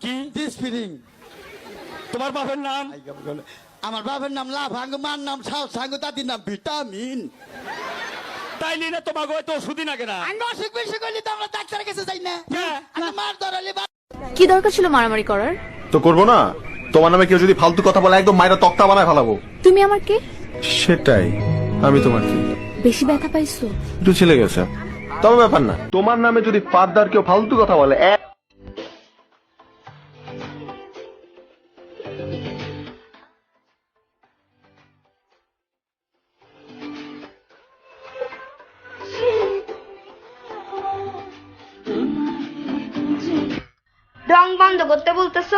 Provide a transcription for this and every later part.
কি? ডিসপিরিং। তোমার বাপের নাম? আমার বাবার নাম লাভাঙ্গ, মার নাম সাঙ্গ, দাদির নাম ভিটামিন। তাইলে না তোমাকে তো ওষুধই না কেনা। আমি অসুখ বিসুখ করলে তো আমরা ডাক্তারের কাছে যাই না। হ্যাঁ। আমি মার ধরালে কি দরকার ছিল মারামারি করার? তো করবো না? তোমার নামে কেউ যদি ফালতু কথা বলে একদম মায়েরা তক্তা বানায় ফেলাবো। তুমি আমার কে? সেটাই, আমি তোমার কি? বেশি ব্যথা পাইছো? একটু ছিলে গেছে, তবে ব্যাপার না। তোমার নামে যদি ফাদার কেউ ফালতু কথা বলে ডং বন্ধ করতে বলতেছ?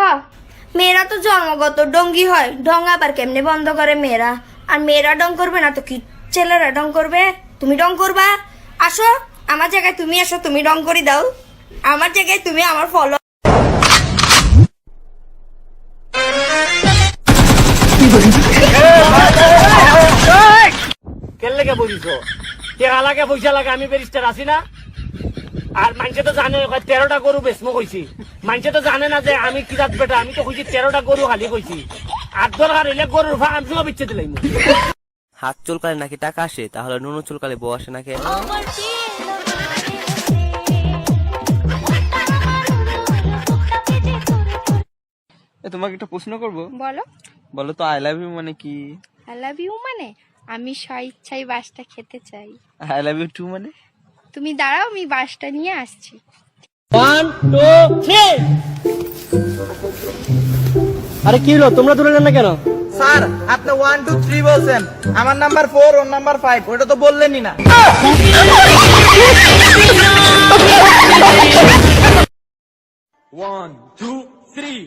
মেয়েরা তো জন্মগত ডঙ্গি হয়, ডং আবার কেমনে বন্ধ করে মেয়েরা? আর মেয়েরা ডং করবে না তো কি ছেলেরা ডং করবে? তুমি ডং করবা? আসো আমার জায়গায়, তুমি আসো, তুমি ডং করে দাও আমার জায়গায়, তুমি আমার ফলো। কেন লেগে বলিস? টেকা লাগে, পয়সা লাগে, আমি ব্যারিস্টার আছি না? আর মানুষে তো জানে 13টা গরু বেসমো কইছি। মানুষে তো জানে না যে আমি কিরাত বেটা, আমি তো কইছি 13টা গরু খালি কইছি। আর দরকার হইলে গরুর ভাগ আমি বিচ্ছে দিলাম। হাত চুলকালে নাকি টাকা আসে, তাহলে নুনু চুলকালে বউ আসে নাকি? তোমাকে একটা প্রশ্ন করব। বলো। বলো তো আই লাভ ইউ মানে কি? আই লাভ ইউ মানে আমি স্বইচ্ছায় বাসটা খেতে চাই। আই লাভ ইউ টু মানে? তুমি দাঁড়াও, আমি বাসটা নিয়ে আসছি। 1 2 3। আরে কি হলো, তোমরা দূরে যান না কেন? স্যার আপনি 1 2 3 বলছেন, আমার নাম্বার 4 ওর নাম্বার 5, ওটা তো বললেনই না। 1 2 3।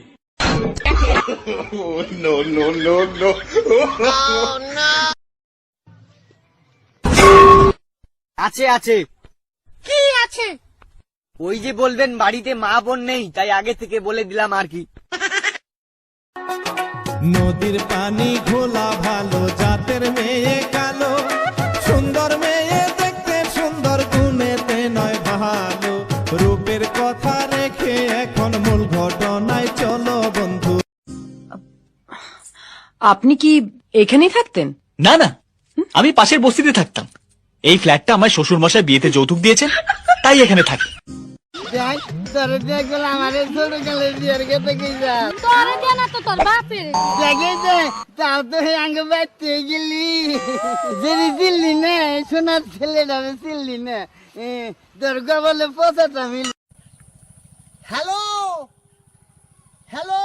আছে আছে। কি আছে? ওই যে বলবেন বাড়িতে মা বোন নেই, তাই আগে থেকে বলে দিলাম আর কি। নদীর পানি ঘোলা ভালো, জাতের মেয়ে কালো, সুন্দর মেয়ে দেখতে সুন্দর, গুণেতে নয় ভালো, রূপের কথা রেখে এখন মূল ঘটনায় চলো বন্ধু। আপনি কি এখানেই থাকতেন? না না, আমি পাশের বস্তিতে থাকতাম। এই ফ্ল্যাটটা আমার শ্বশুর মশাই বিয়েতে যৌতুক দিয়েছেন, তাই এখানে থাকি। সোনার ছেলেটা চিল্লি না, দরকার বলে পচাটা মিল। হ্যালো হ্যালো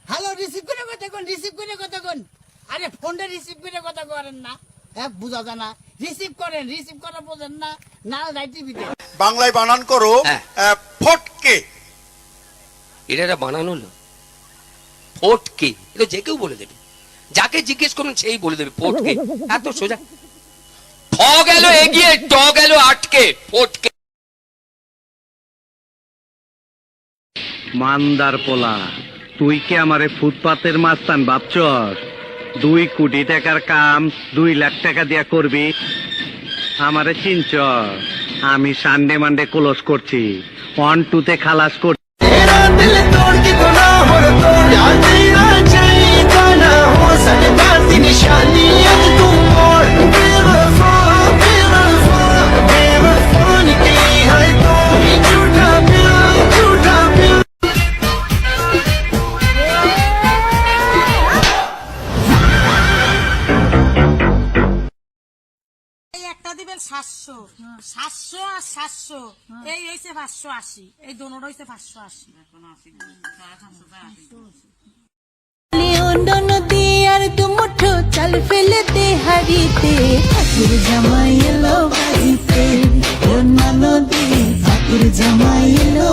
হ্যালো, রিসিভ করে কথা কোন, রিসিভ করে কথা কোন। আরে ফোনটা রিসিভ করে কথা করেন না, হ্যাঁ বুঝা যায় না। রিসিভ করেন, রিসিভ করা বোঝেন না, না যাই টিভিতে। বাংলায় বানান করো ফটকে। এটা বানানো হলো ফটকে, এটা যে কেউ বলে দেবে, যাকে জিজ্ঞেস করবেন সেই বলে দেবে ফটকে। এত সোজা। ঠ গেল এগিয়ে, ট গেল আটকে, ফটকে। মান্দার পোলা, তুই কি আমারে ফুটপাতের মাস্তান ভাবছস? 2 কোটি টাকার কাম 2 লাখ টাকা দিয়া করবি? আমারে চিনছ? আমি সানডে মানডে ক্লোজ করছি, 1 2 তে খালাস করছি। একটা দিবেন 700, 700 আর 700, এই হইছে 580, এই দোনোটা হইছে 580। নদী আর দুমুঠো চাল ফেলে দে হারিতে, ঠাকুর জামাই এলো বাড়িতে, নদী ঠাকুর জামাই এলো।